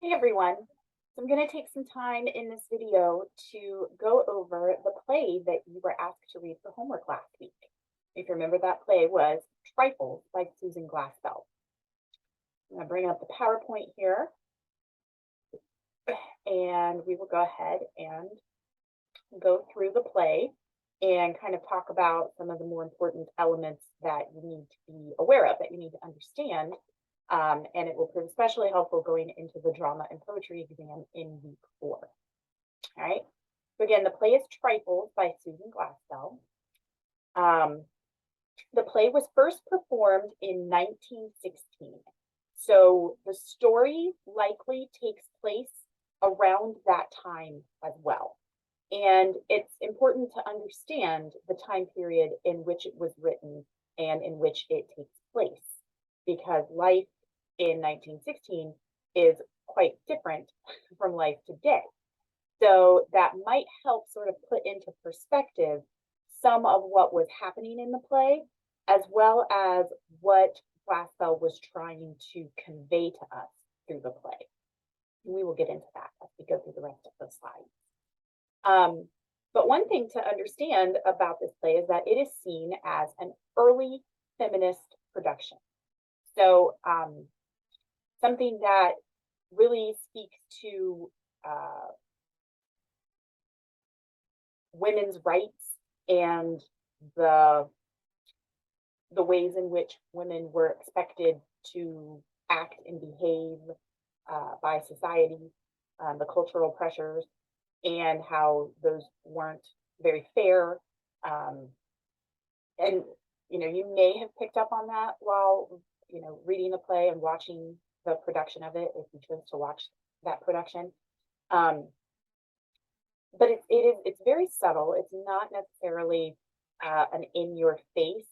Hey everyone. So I'm going to take some time in this video to go over the play that you were asked to read for homework last week. If you remember, that play was Trifles by Susan Glaspell. I'm going to bring up the PowerPoint here and we will go ahead and go through the play and kind of talk about some of the more important elements that you need to be aware of, that you need to understand. And it will prove especially helpful going into the drama and poetry exam in week 4. All right. So again, the play is Trifles by Susan Glaspell. The play was first performed in 1916. So the story likely takes place around that time as well. And it's important to understand the time period in which it was written and in which it takes place, because life in 1916 is quite different from life today. So that might help sort of put into perspective some of what was happening in the play, as well as what Glaspell was trying to convey to us through the play. And we will get into that as we go through the rest of the slides. But one thing to understand about this play is that it is seen as an early feminist production. So something that really speaks to women's rights and the ways in which women were expected to act and behave by society, the cultural pressures, and how those weren't very fair. And you may have picked up on that while reading the play and watching the production of it, if you chose to watch that production. But it's very subtle. It's not necessarily an in-your-face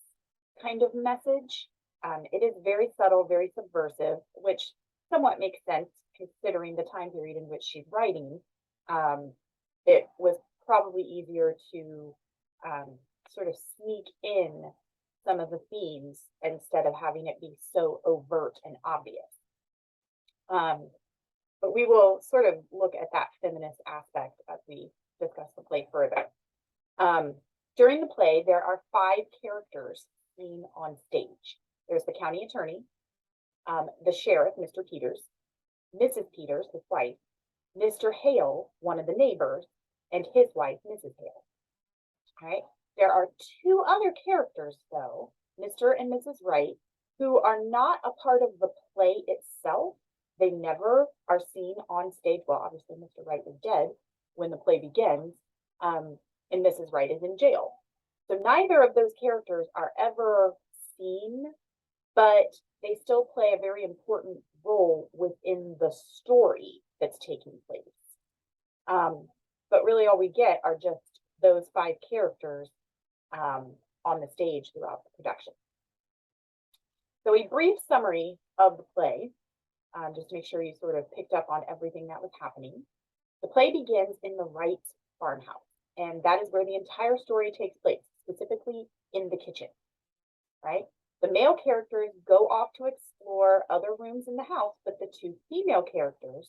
kind of message. It is very subtle, very subversive, which somewhat makes sense considering the time period in which she's writing. It was probably easier to sort of sneak in some of the themes instead of having it be so overt and obvious. But we will sort of look at that feminist aspect as we discuss the play further. During the play, there are 5 characters seen on stage. There's the county attorney, the sheriff, Mr. Peters, Mrs. Peters, his wife, Mr. Hale, one of the neighbors, and his wife, Mrs. Hale. All right. There are 2 other characters, though, Mr. and Mrs. Wright, who are not a part of the play itself. They never are seen on stage. Well, obviously, Mr. Wright is dead when the play begins, and Mrs. Wright is in jail. So neither of those characters are ever seen, but they still play a very important role within the story that's taking place. But really all we get are just those 5 characters on the stage throughout the production. So a brief summary of the play, just to make sure you sort of picked up on everything that was happening. The play begins in the Wright farmhouse, and that is where the entire story takes place, specifically in the kitchen, right? The male characters go off to explore other rooms in the house, but the 2 female characters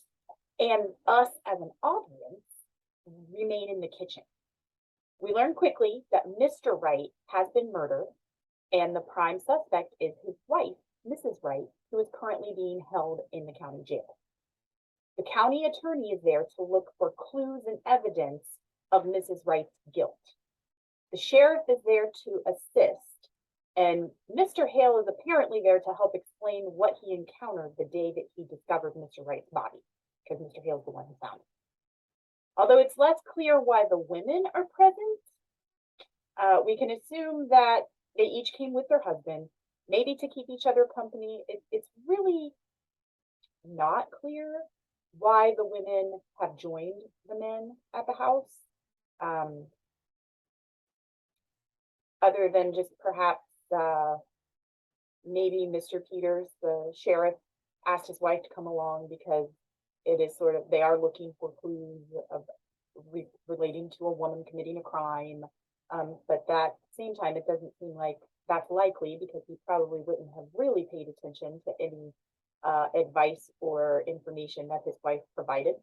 and us as an audience remain in the kitchen. We learn quickly that Mr. Wright has been murdered, and the prime suspect is his wife, Mrs. Wright, who is currently being held in the county jail. The county attorney is there to look for clues and evidence of Mrs. Wright's guilt. The sheriff is there to assist, and Mr. Hale is apparently there to help explain what he encountered the day that he discovered Mr. Wright's body, because Mr. Hale is the one who found it. Although it's less clear why the women are present, we can assume that they each came with their husband, maybe to keep each other company. It's really not clear why the women have joined the men at the house, other than just perhaps maybe Mr. Peters, the sheriff, asked his wife to come along because it is sort of, they are looking for clues of relating to a woman committing a crime. But at the same time, it doesn't seem like that's likely, because he probably wouldn't have really paid attention to any advice or information that his wife provided.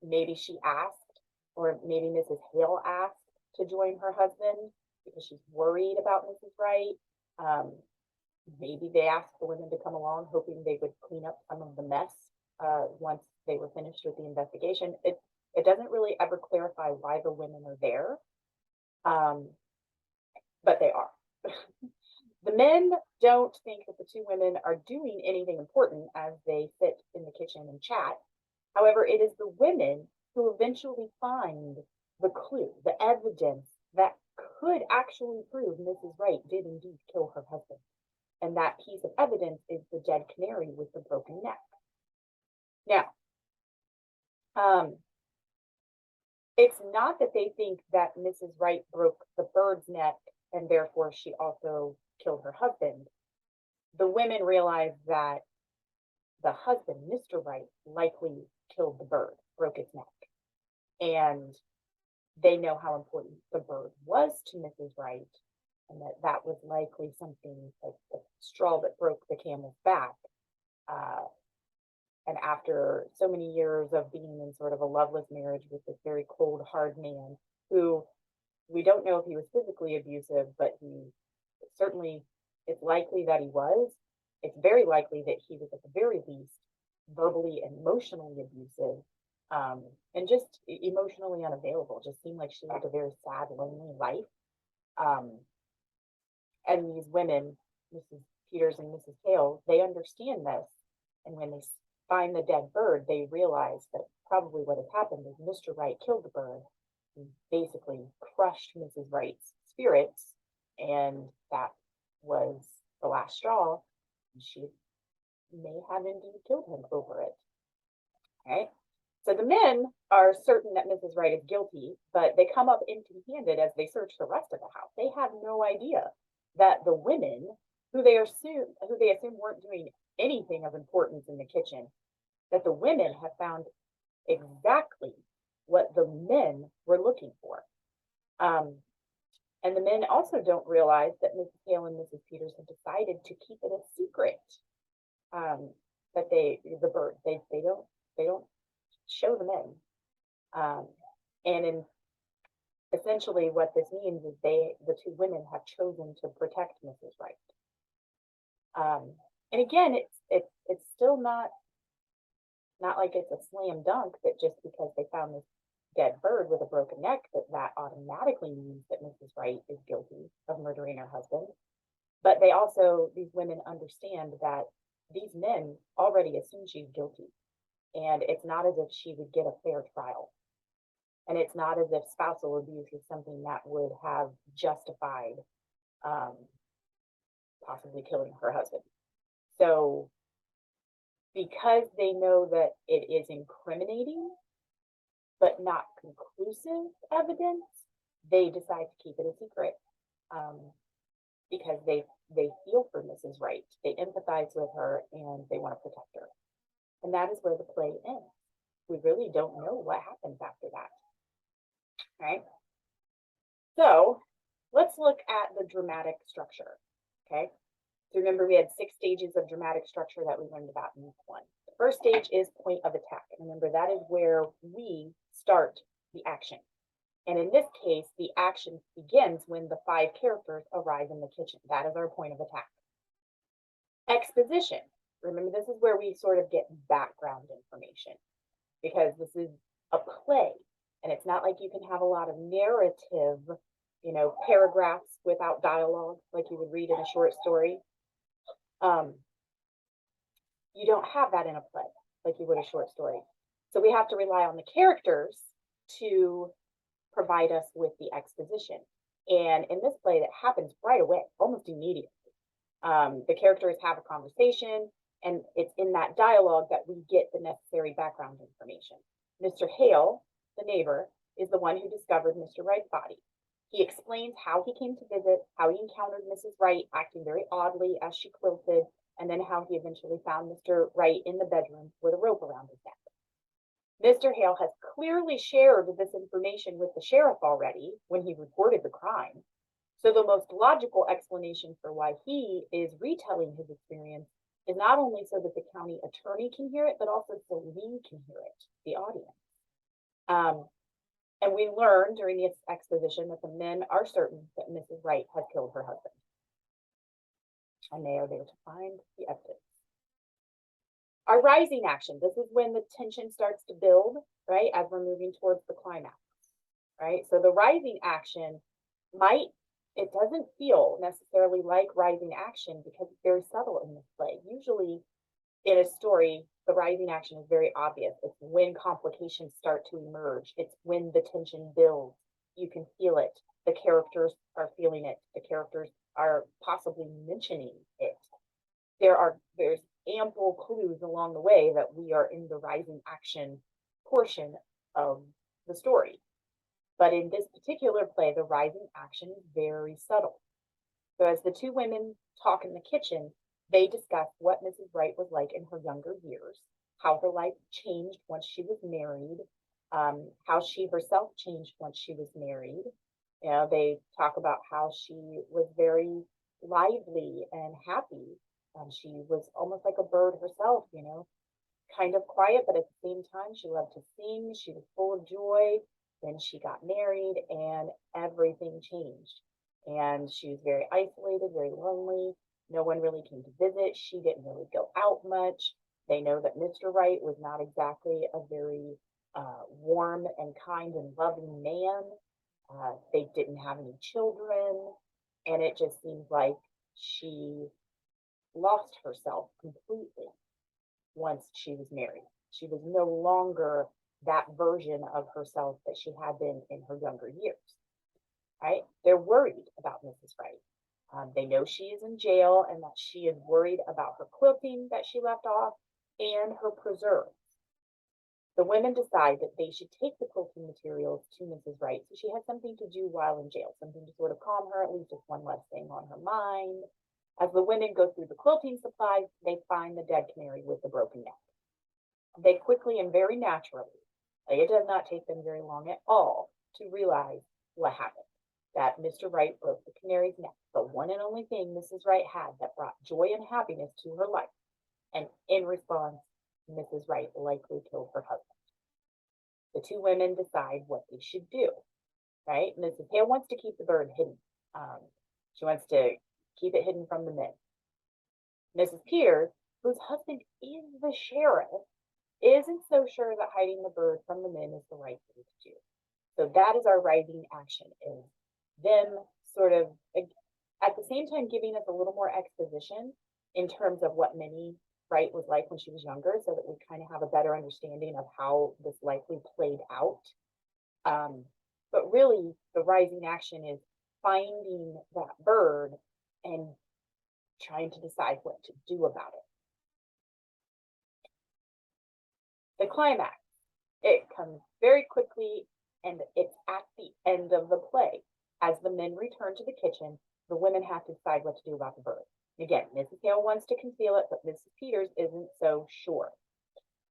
Maybe she asked, or maybe Mrs. Hale asked to join her husband because she's worried about Mrs. Wright. Maybe they asked the women to come along, hoping they would clean up some of the mess once they were finished with the investigation. It doesn't really ever clarify why the women are there, but they are. The men don't think that the two women are doing anything important as they sit in the kitchen and chat. However, it is the women who eventually find the clue, the evidence that could actually prove Mrs. Wright did indeed kill her husband. And that piece of evidence is the dead canary with the broken neck. Now, it's not that they think that Mrs. Wright broke the bird's neck and therefore she also killed her husband. The women realize that the husband, Mr. Wright, likely killed the bird, broke its neck. And they know how important the bird was to Mrs. Wright, and that was likely something like the straw that broke the camel's back. And after so many years of being in sort of a loveless marriage with this very cold, hard man, who we don't know if he was physically abusive, but he certainly, it's likely that he was. It's very likely that he was at the very least verbally and emotionally abusive, and just emotionally unavailable. Just seemed like she lived a very sad, lonely life. And these women, Mrs. Peters and Mrs. Hale, they understand this. And when they find the dead bird, they realize that probably what has happened is Mr. Wright killed the bird and basically crushed Mrs. Wright's spirits. And that was the last straw. She may have indeed killed him over it. All right. So the men are certain that Mrs. Wright is guilty, but they come up empty-handed as they search the rest of the house. They have no idea that the women, who they assume weren't doing anything of importance in the kitchen, that the women have found exactly what the men were looking for. And the men also don't realize that Mrs. Hale and Mrs. Peters have decided to keep it a secret. That the bird, they don't show the men. And essentially what this means is the two women have chosen to protect Mrs. Wright. And again, it's still not like it's a slam dunk that just because they found this dead bird with a broken neck that automatically means that Mrs. Wright is guilty of murdering her husband. But these women understand that these men already assume she's guilty. And it's not as if she would get a fair trial. And it's not as if spousal abuse is something that would have justified possibly killing her husband. So because they know that it is incriminating, but not conclusive evidence, they decide to keep it a secret because they feel for Mrs. Wright. They empathize with her and they want to protect her. And that is where the play ends. We really don't know what happens after that. All right. So let's look at the dramatic structure. Okay. So remember, we had 6 stages of dramatic structure that we learned about in this one. The first stage is point of attack. And remember, that is where we start the action. And in this case, the action begins when the 5 characters arrive in the kitchen. That is our point of attack. Exposition. Remember, this is where we sort of get background information because this is a play. And it's not like you can have a lot of narrative, paragraphs without dialogue like you would read in a short story. You don't have that in a play like you would a short story. So we have to rely on the characters to provide us with the exposition. And in this play, that happens right away, almost immediately. The characters have a conversation, and it's in that dialogue that we get the necessary background information. Mr. Hale, the neighbor, is the one who discovered Mr. Wright's body. He explains how he came to visit, how he encountered Mrs. Wright acting very oddly as she quilted, and then how he eventually found Mr. Wright in the bedroom with a rope around his neck. Mr. Hale has clearly shared this information with the sheriff already when he reported the crime. So the most logical explanation for why he is retelling his experience is not only so that the county attorney can hear it, but also so we can hear it, the audience. Um, and we learn during the exposition that the men are certain that Mrs. Wright has killed her husband. And they are there to find the evidence. Our rising action, this is when the tension starts to build, right, as we're moving towards the climax, right? So the rising action it doesn't feel necessarily like rising action because it's very subtle in this play. Usually in a story, the rising action is very obvious. It's when complications start to emerge. It's when the tension builds. You can feel it. The characters are feeling it. The characters are possibly mentioning it. There's ample clues along the way that we are in the rising action portion of the story. But in this particular play, the rising action is very subtle. So as the two women talk in the kitchen, they discuss what Mrs. Wright was like in her younger years, how her life changed once she was married, how she herself changed once she was married. You know, they talk about how she was very lively and happy. She was almost like a bird herself, you know, kind of quiet, but at the same time, she loved to sing. She was full of joy. Then she got married and everything changed. And she was very isolated, very lonely. No one really came to visit. She didn't really go out much. They know that Mr. Wright was not exactly a very warm and kind and loving man. They didn't have any children. And it just seems like she lost herself completely once she was married. She was no longer that version of herself that she had been in her younger years, right? They're worried about Mrs. Wright. They know she is in jail and that she is worried about her quilting that she left off and her preserves. The women decide that they should take the quilting materials to Mrs. Wright so she has something to do while in jail, something to sort of calm her, at least just one less thing on her mind. As the women go through the quilting supplies, they find the dead canary with the broken neck. They quickly and very naturally, it does not take them very long at all to realize what happened. That Mr. Wright broke the canary's neck, the one and only thing Mrs. Wright had that brought joy and happiness to her life. And in response, Mrs. Wright likely killed her husband. The two women decide what they should do, right? Mrs. Hale wants to keep the bird hidden. She wants to keep it hidden from the men. Mrs. Peters, whose husband is the sheriff, isn't so sure that hiding the bird from the men is the right thing to do. So that is our rising action, is them sort of at the same time giving us a little more exposition in terms of what Minnie Wright was like when she was younger, so that we kind of have a better understanding of how this likely played out. But really, the rising action is finding that bird and trying to decide what to do about it. The climax, it comes very quickly and it's at the end of the play. As the men return to the kitchen, the women have to decide what to do about the bird. Again, Mrs. Hale wants to conceal it, but Mrs. Peters isn't so sure.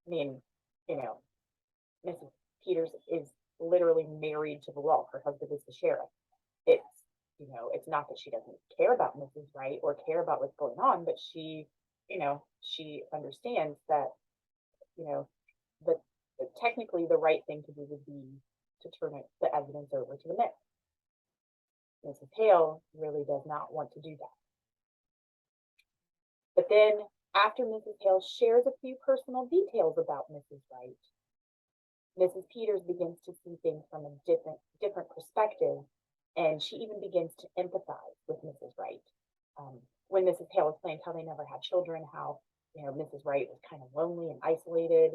I mean, you know, Mrs. Peters is literally married to the law. Her husband is the sheriff. It's, you know, it's not that she doesn't care about Mrs. Wright or care about what's going on, but she, you know, she understands that, you know, that technically the right thing to do would be to turn the evidence over to the men. Mrs. Hale really does not want to do that. But then after Mrs. Hale shares a few personal details about Mrs. Wright, Mrs. Peters begins to see things from a different perspective, and she even begins to empathize with Mrs. Wright. When Mrs. Hale explains how they never had children, how, you know, Mrs. Wright was kind of lonely and isolated,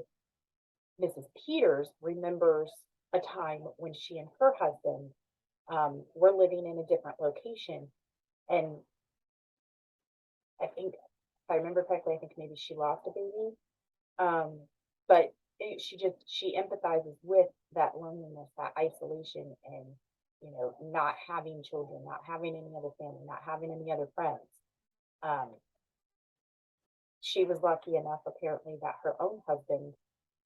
Mrs. Peters remembers a time when she and her husband were living in a different location. And I think, if I remember correctly, I think maybe she lost a baby. But she empathizes with that loneliness, that isolation, and, you know, not having children, not having any other family, not having any other friends. She was lucky enough, apparently, that her own husband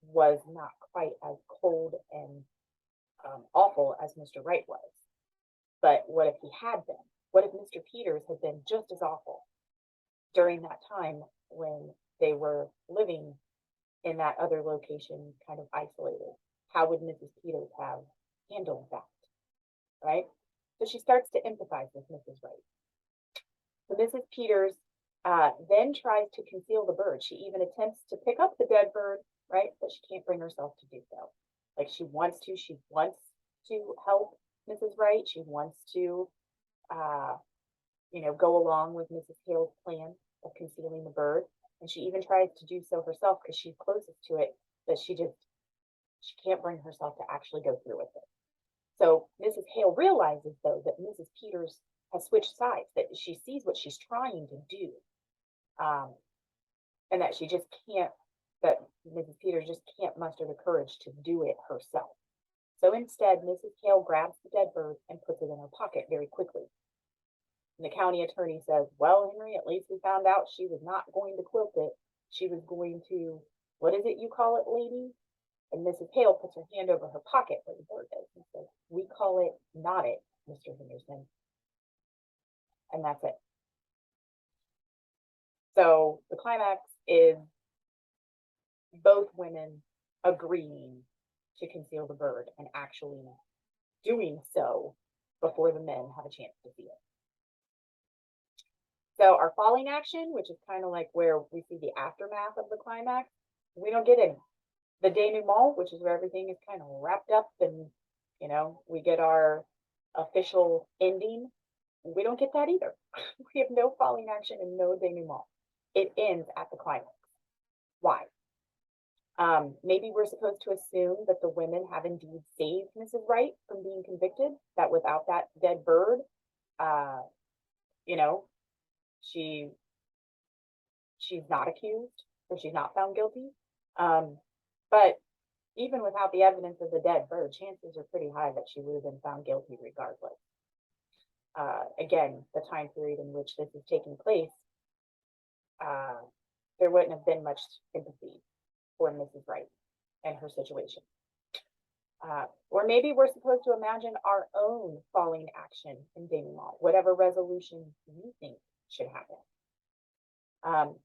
was not quite as cold and awful as Mr. Wright was. But what if he had been? What if Mr. Peters had been just as awful during that time when they were living in that other location, kind of isolated? How would Mrs. Peters have handled that? Right? So she starts to empathize with Mrs. Wright. So Mrs. Peters then tries to conceal the bird. She even attempts to pick up the dead bird, right? But she can't bring herself to do so. Like she wants to help Mrs. Wright. She wants to, go along with Mrs. Hale's plan of concealing the bird. And she even tries to do so herself because she's closest to it, but she can't bring herself to actually go through with it. So Mrs. Hale realizes, though, that Mrs. Peters has switched sides, that she sees what she's trying to do, and that that Mrs. Peters just can't muster the courage to do it herself. So instead, Mrs. Hale grabs the dead bird and puts it in her pocket very quickly. And the county attorney says, well, Henry, at least we found out she was not going to quilt it. She was going to, what is it you call it, lady? And Mrs. Hale puts her hand over her pocket where the bird is and says, we call it knot it, Mr. Henderson. And that's it. So the climax is both women agreeing to conceal the bird and actually doing so before the men have a chance to see it. So our falling action, which is kind of like where we see the aftermath of the climax, we don't get any. The denouement, which is where everything is kind of wrapped up and, we get our official ending, we don't get that either. We have no falling action and no denouement. It ends at the climax. Why? Maybe we're supposed to assume that the women have indeed saved Mrs. Wright from being convicted, that without that dead bird, she's not accused or she's not found guilty. But even without the evidence of the dead bird, chances are pretty high that she would have been found guilty regardless. Again, the time period in which this is taking place, there wouldn't have been much sympathy for Mrs. Wright and her situation. Or maybe we're supposed to imagine our own falling action in denouement, whatever resolution we think should happen.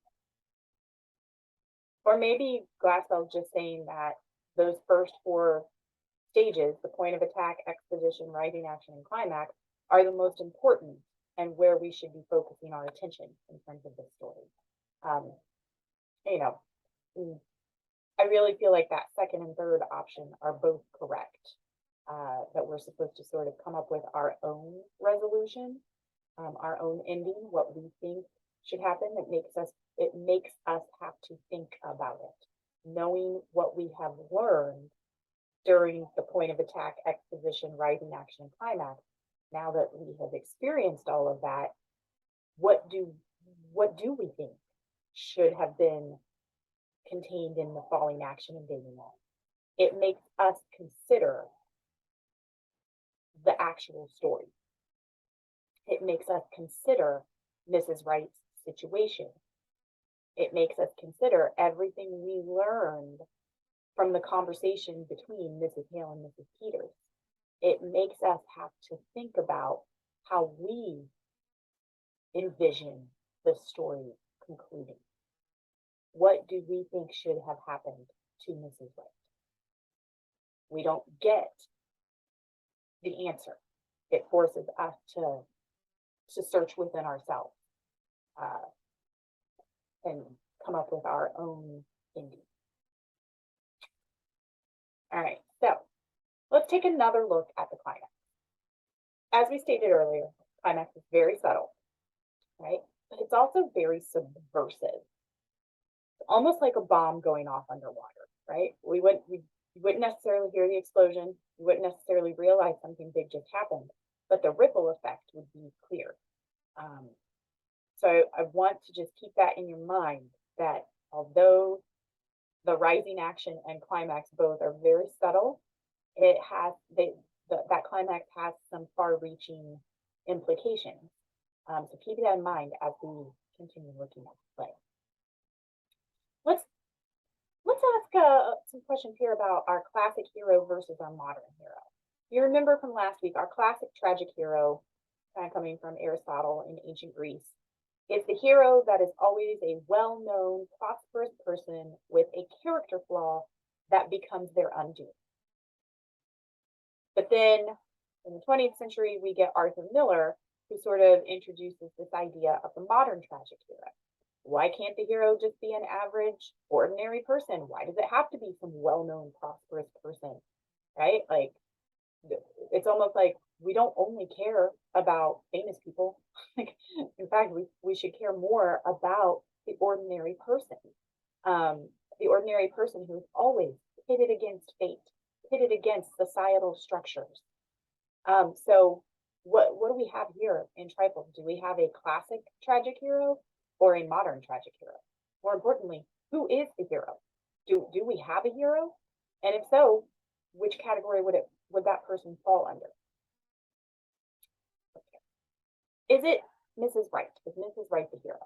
Or maybe Glassell's just saying that those first 4 stages, the point of attack, exposition, rising action, and climax, are the most important and where we should be focusing our attention in terms of this story. I really feel like that second and third option are both correct. That we're supposed to sort of come up with our own resolution, our own ending, what we think should happen. It makes us have to think about it, knowing what we have learned during the point of attack, exposition, rising action, and climax. Now that we have experienced all of that, what do we think should have been contained in the falling action and denouement? It makes us consider the actual story. It makes us consider Mrs. Wright's situation. It makes us consider everything we learned from the conversation between Mrs. Hale and Mrs. Peters. It makes us have to think about how we envision the story concluding. What do we think should have happened to Mrs. Wright? We don't get the answer. It forces us to search within ourselves and come up with our own ending. All right, so let's take another look at the climax. As we stated earlier, climax is very subtle, right? But it's also very subversive. It's almost like a bomb going off underwater, right? We wouldn't necessarily hear the explosion. We wouldn't necessarily realize something big just happened, but the ripple effect would be clear. So I want to just keep that in your mind, that although the rising action and climax both are very subtle, that climax has some far-reaching implications. So keep that in mind as we continue looking at the play. Let's ask some questions here about our classic hero versus our modern hero. You remember from last week, our classic tragic hero kind of coming from Aristotle in ancient Greece, is the hero that is always a well-known, prosperous person with a character flaw that becomes their undoing. But then in the 20th century, we get Arthur Miller, who sort of introduces this idea of the modern tragic hero. Why can't the hero just be an average, ordinary person? Why does it have to be some well-known, prosperous person, right? Like, it's almost like we don't only care about famous people. Like, in fact, we should care more about the ordinary person. The ordinary person who's always pitted against fate, pitted against societal structures. So what do we have here in Trifles? Do we have a classic tragic hero or a modern tragic hero? More importantly, who is the hero? Do we have a hero? And if so, which category would that person fall under? Okay. Is it Mrs. Wright? Is Mrs. Wright the hero?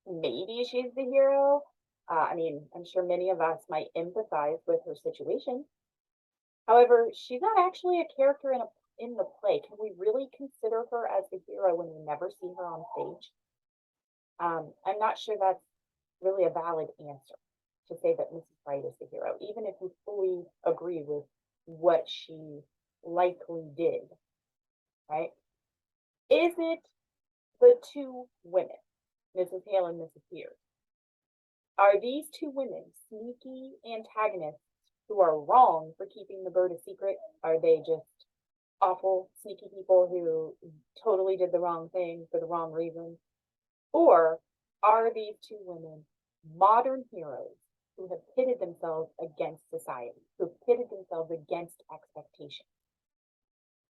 Maybe she's the hero. I mean, I'm sure many of us might empathize with her situation. However, she's not actually a character in the play. Can we really consider her as the hero when we never see her on stage? I'm not sure that's really a valid answer to say that Mrs. Wright is the hero, even if we fully agree with what she likely did, right? Is it the two women, Mrs. Hale and Mrs. Peters? Are these two women sneaky antagonists who are wrong for keeping the bird a secret? Are they just awful, sneaky people who totally did the wrong thing for the wrong reason? Or are these two women modern heroes who have pitted themselves against society, who have pitted themselves against expectations?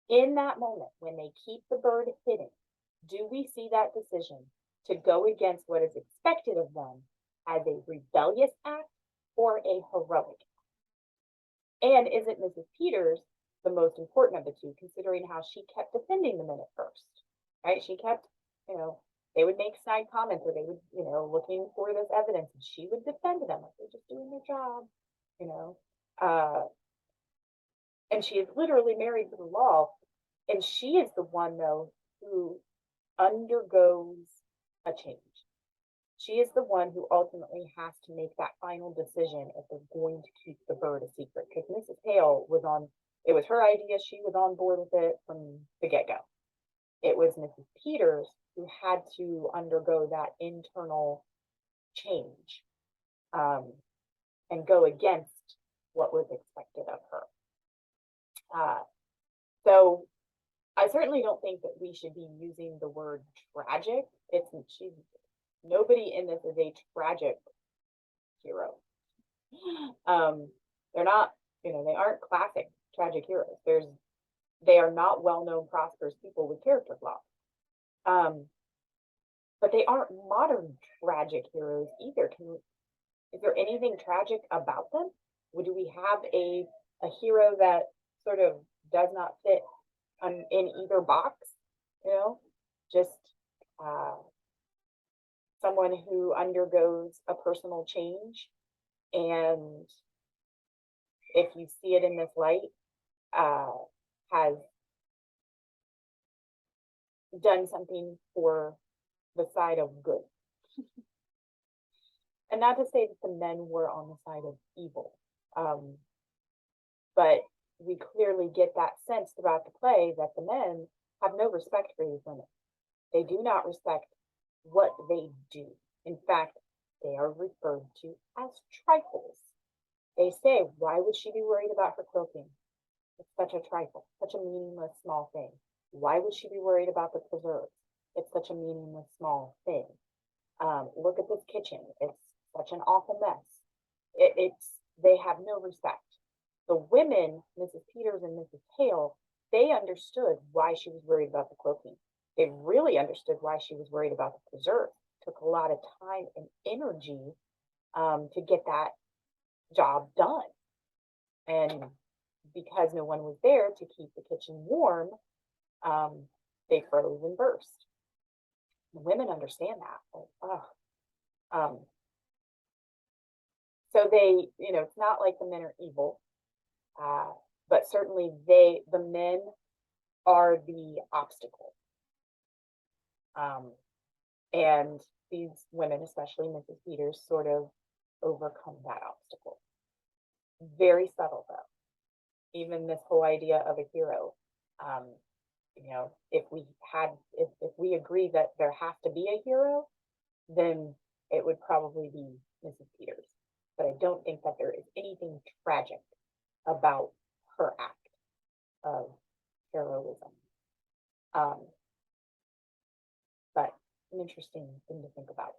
In that moment, when they keep the bird hidden, do we see that decision to go against what is expected of them as a rebellious act or a heroic act? And isn't Mrs. Peters the most important of the two, considering how she kept defending the men at first, right? She kept, they would make snide comments or they would, looking for this evidence, and she would defend them like they're just doing their job, and she is literally married to the law. And she is the one, though, who undergoes a change. She is the one who ultimately has to make that final decision if they're going to keep the bird a secret. Because Mrs. Hale it was her idea. She was on board with it from the get-go. It was Mrs. Peters who had to undergo that internal change and go against what was expected of her. So I certainly don't think that we should be using the word tragic. Nobody in this is a tragic hero. They're not, they aren't classic tragic heroes. They are not well-known, prosperous people with character flaws. But they aren't modern tragic heroes either. Is there anything tragic about them? Do we have a hero that sort of does not fit in either box? Just someone who undergoes a personal change, and if you see it in this light, has done something for the side of good. And not to say that the men were on the side of evil, but we clearly get that sense throughout the play that the men have no respect for these women. They do not respect what they do. In fact, they are referred to as trifles. They say, why would she be worried about her quilting? It's such a trifle, such a meaningless small thing. Why would she be worried about the preserves? It's such a meaningless small thing. Look at this kitchen. It's such an awful mess. They have no respect. The women, Mrs. Peters and Mrs. Hale, they understood why she was worried about the quilting. They really understood why she was worried about the preserves. It took a lot of time and energy to get that job done. And because no one was there to keep the kitchen warm, they froze and burst. The women understand that. So they, it's not like the men are evil, but certainly the men are the obstacle. And these women, especially Mrs. Peters, sort of overcome that obstacle. Very subtle, though. Even this whole idea of a hero. If we agree that there has to be a hero, then it would probably be Mrs. Peters. But I don't think that there is anything tragic about her act of heroism. But an interesting thing to think about.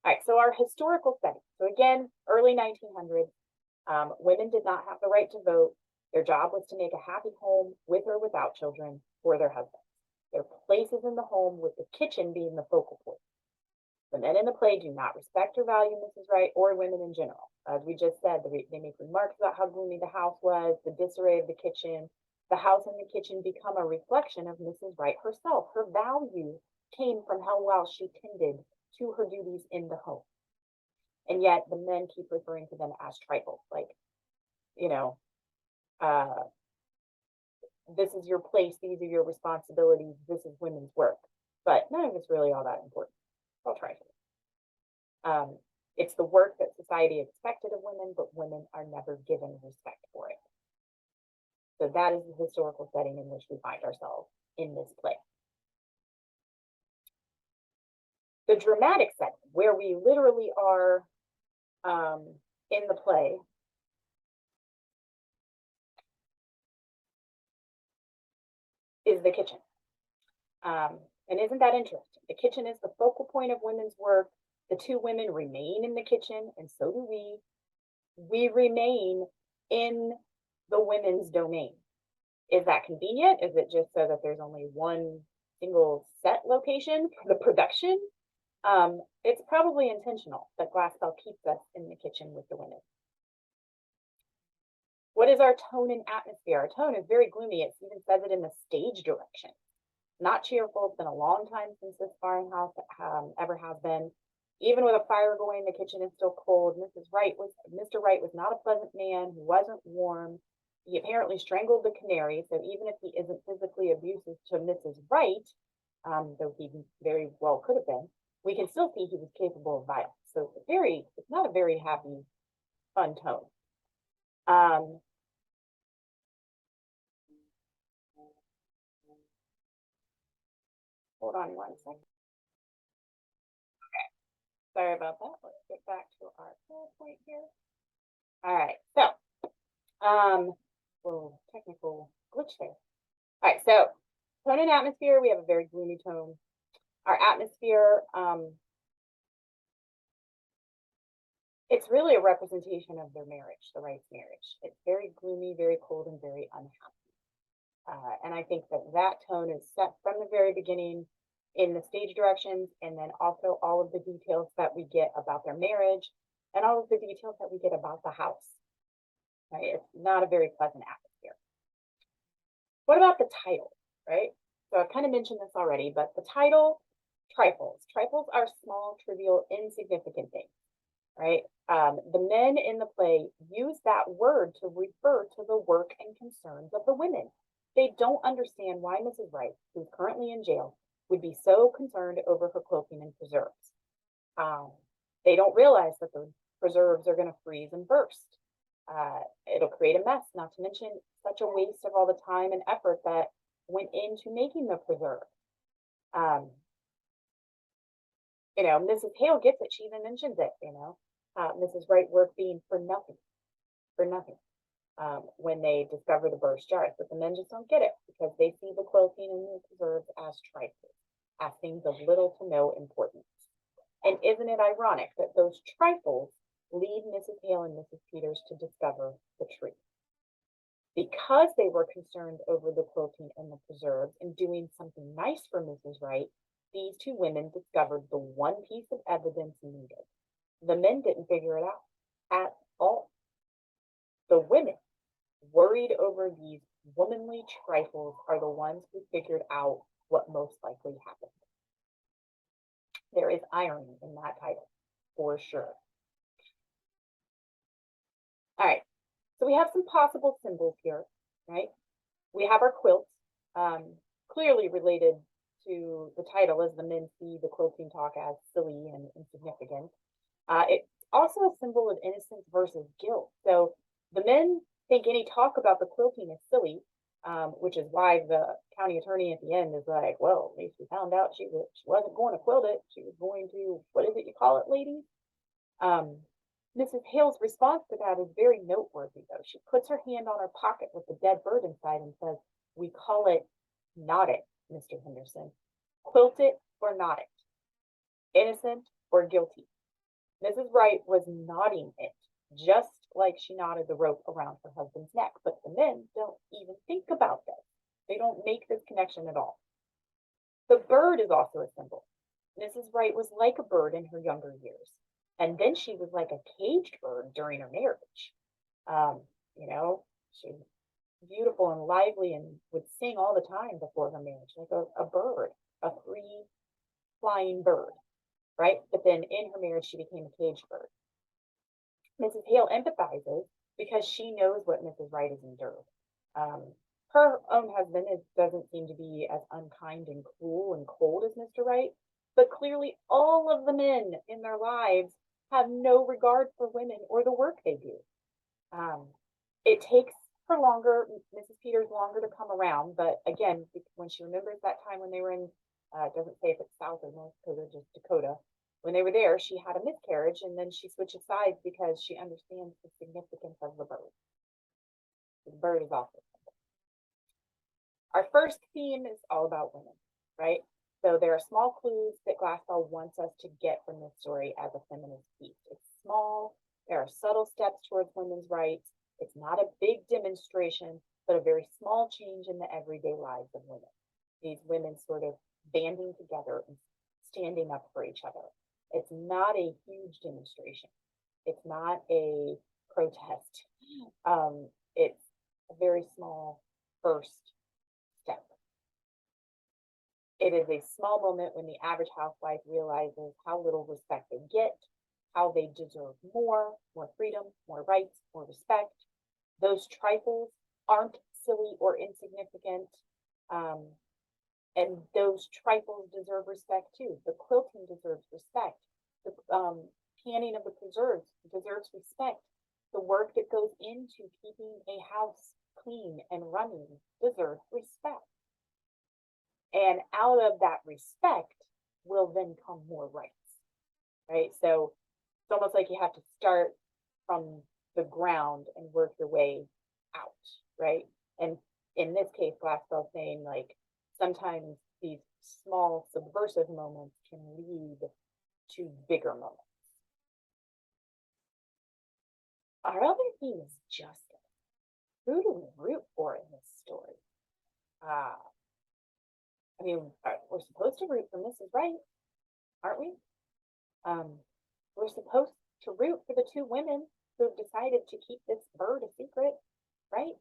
All right, so our historical setting. So again, early 1900s, women did not have the right to vote. Their job was to make a happy home with or without children for their husbands. Their places in the home, with the kitchen being the focal point. The men in the play do not respect or value Mrs. Wright or women in general. As we just said, they make remarks about how gloomy the house was, the disarray of the kitchen. The house and the kitchen become a reflection of Mrs. Wright herself. Her value came from how well she tended to her duties in the home. And yet the men keep referring to them as trifles, like, this is your place, these are your responsibilities, this is women's work. But none of it's really all that important. It's all trifles. It's the work that society expected of women, but women are never given respect for it. So that is the historical setting in which we find ourselves in this play. The dramatic setting, where we literally are in the play, is the kitchen. And isn't that interesting? The kitchen is the focal point of women's work. The two women remain in the kitchen, and so do we. We remain in the women's domain. Is that convenient? Is it just so that there's only one single set location for the production? It's probably intentional that Glaspell keeps us in the kitchen with the women. What is our tone and atmosphere? Our tone is very gloomy. It even says it in the stage direction. Not cheerful. It's been a long time since this farmhouse ever has been. Even with a fire going, the kitchen is still cold. Mr. Wright was not a pleasant man. He wasn't warm. He apparently strangled the canary. So even if he isn't physically abusive to Mrs. Wright, though he very well could have been, we can still see he was capable of violence. So it's not a very happy, fun tone. Hold on one second. Okay, sorry about that. Let's get back to our PowerPoint here. All right, so little technical glitch there. All right, so tone and atmosphere, we have a very gloomy tone. Our atmosphere, it's really a representation of their marriage, the Wright's marriage. It's very gloomy, very cold, and very unhappy. And I think that tone is set from the very beginning in the stage directions, and then also all of the details that we get about their marriage and all of the details that we get about the house. Right? It's not a very pleasant atmosphere. What about the title, right? So I've kind of mentioned this already, but the title, Trifles. Trifles are small, trivial, insignificant things, right? The men in the play use that word to refer to the work and concerns of the women. They don't understand why Mrs. Wright, who's currently in jail, would be so concerned over her clothing and preserves. They don't realize that the preserves are going to freeze and burst. It'll create a mess, not to mention such a waste of all the time and effort that went into making the preserve. Mrs. Hale gets it. She even mentions it, Mrs. Wright work being for nothing, when they discover the burst jars. But the men just don't get it because they see the quilting and the preserves as trifles, as things of little to no importance. And isn't it ironic that those trifles lead Mrs. Hale and Mrs. Peters to discover the truth? Because they were concerned over the quilting and the preserves and doing something nice for Mrs. Wright, these two women discovered the one piece of evidence needed. The men didn't figure it out at all. The women, worried over these womanly trifles, are the ones who figured out what most likely happened. There is irony in that title, for sure. All right, so we have some possible symbols here, right? We have our quilts, clearly related to the title as the men see the quilting talk as silly and insignificant. It's also a symbol of innocence versus guilt. So the men think any talk about the quilting is silly, which is why the county attorney at the end is like, well, at least we found out she wasn't going to quilt it. She was going to, what is it you call it, ladies? Mrs. Hale's response to that is very noteworthy, though. She puts her hand on her pocket with the dead bird inside and says, we call it not it, Mr. Henderson. Quilt it or not it. Innocent or guilty. Mrs. Wright was knotting it, just like she knotted the rope around her husband's neck. But the men don't even think about this. They don't make this connection at all. The bird is also a symbol. Mrs. Wright was like a bird in her younger years. And then she was like a caged bird during her marriage. You know, she was beautiful and lively and would sing all the time before her marriage, like a bird, a free flying bird, right? But then in her marriage, she became a caged bird. Mrs. Hale empathizes because she knows what Mrs. Wright has endured. Her own husband doesn't seem to be as unkind and cruel and cold as Mr. Wright, but clearly all of the men in their lives have no regard for women or the work they do. It takes her longer, Mrs. Peters longer to come around, but again, when she remembers that time when they were in, it doesn't say if it's South or North Dakota, just Dakota, when they were there, she had a miscarriage and then she switches sides because she understands the significance of the bird. The bird is also. Our first theme is all about women, right? So there are small clues that Glassell wants us to get from this story as a feminist piece. It's small. There are subtle steps towards women's rights. It's not a big demonstration, but a very small change in the everyday lives of women. These women sort of banding together and standing up for each other. It's not a huge demonstration. It's not a protest. It's a very small first step. It is a small moment when the average housewife realizes how little respect they get, how they deserve more freedom, more rights, more respect. Those trifles aren't silly or insignificant. And those trifles deserve respect too. The quilting deserves respect. The canning of the preserves deserves respect. The work that goes into keeping a house clean and running deserves respect. And out of that respect will then come more rights, right? So it's almost like you have to start from the ground and work your way out, right? And in this case, Glassell saying like sometimes these small subversive moments can lead to bigger moments. Our other theme is justice. Who do we root for in this story? I mean, we're supposed to root for Mrs. Wright, aren't we? We're supposed to root for the two women who have decided to keep this bird a secret, right?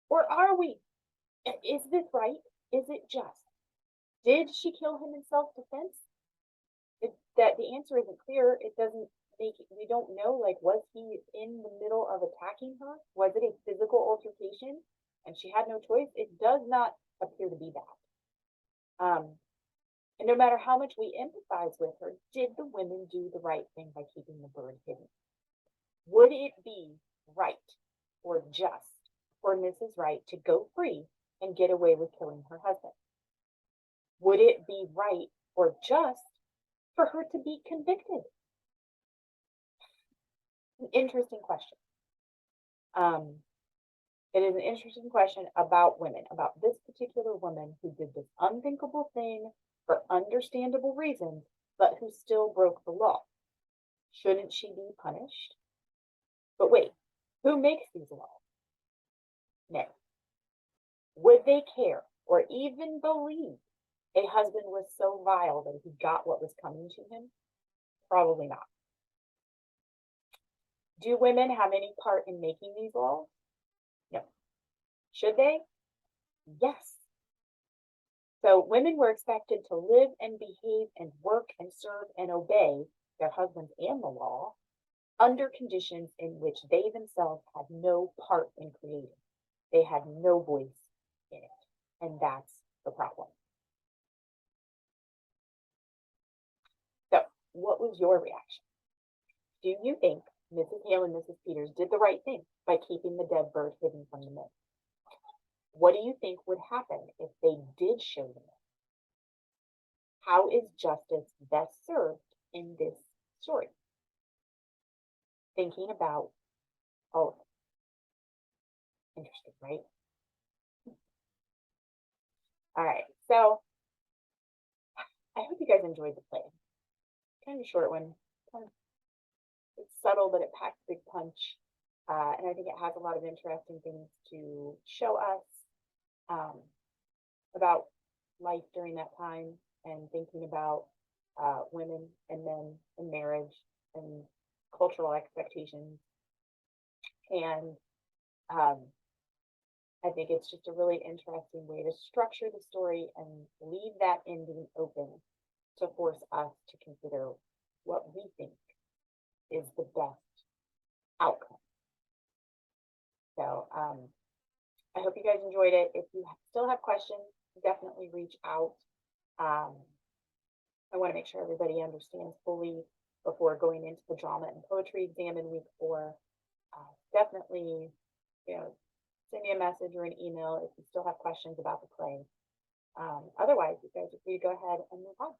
Or are we? Is this right? Is it just? Did she kill him in self-defense? That the answer isn't clear. It doesn't make it, we don't know, like, was he in the middle of attacking her? Was it a physical altercation and she had no choice? It does not appear to be that. And no matter how much we empathize with her, did the women do the right thing by keeping the bird hidden? Would it be right or just for Mrs. Wright to go free and get away with killing her husband? Would it be right or just for her to be convicted? An interesting question. It is an interesting question about women, about this particular woman who did this unthinkable thing for understandable reasons, but who still broke the law. Shouldn't she be punished? But wait, who makes these laws? Men. Would they care or even believe a husband was so vile that he got what was coming to him? Probably not. Do women have any part in making these laws? No. Should they? Yes. So women were expected to live and behave and work and serve and obey their husbands and the law under conditions in which they themselves had no part in creating. They had no voice in it. And that's the problem. what was your reaction? Do you think Mrs. Hale and Mrs. Peters did the right thing by keeping the dead bird hidden from the mill? What do you think would happen if they did show the mill? How is justice best served in this story? Thinking about all of it. Interesting, right? All right, so I hope you guys enjoyed the play. Kind of a short one. It's subtle, but it packs a big punch. And I think it has a lot of interesting things to show us about life during that time and thinking about women and men and marriage and cultural expectations. And I think it's just a really interesting way to structure the story and leave that ending open to force us to consider what we think is the best outcome. So I hope you guys enjoyed it. If you still have questions, definitely reach out. I want to make sure everybody understands fully before going into the drama and poetry exam in week 4. Definitely, send me a message or an email if you still have questions about the play. Otherwise, you guys are free to go ahead and move on.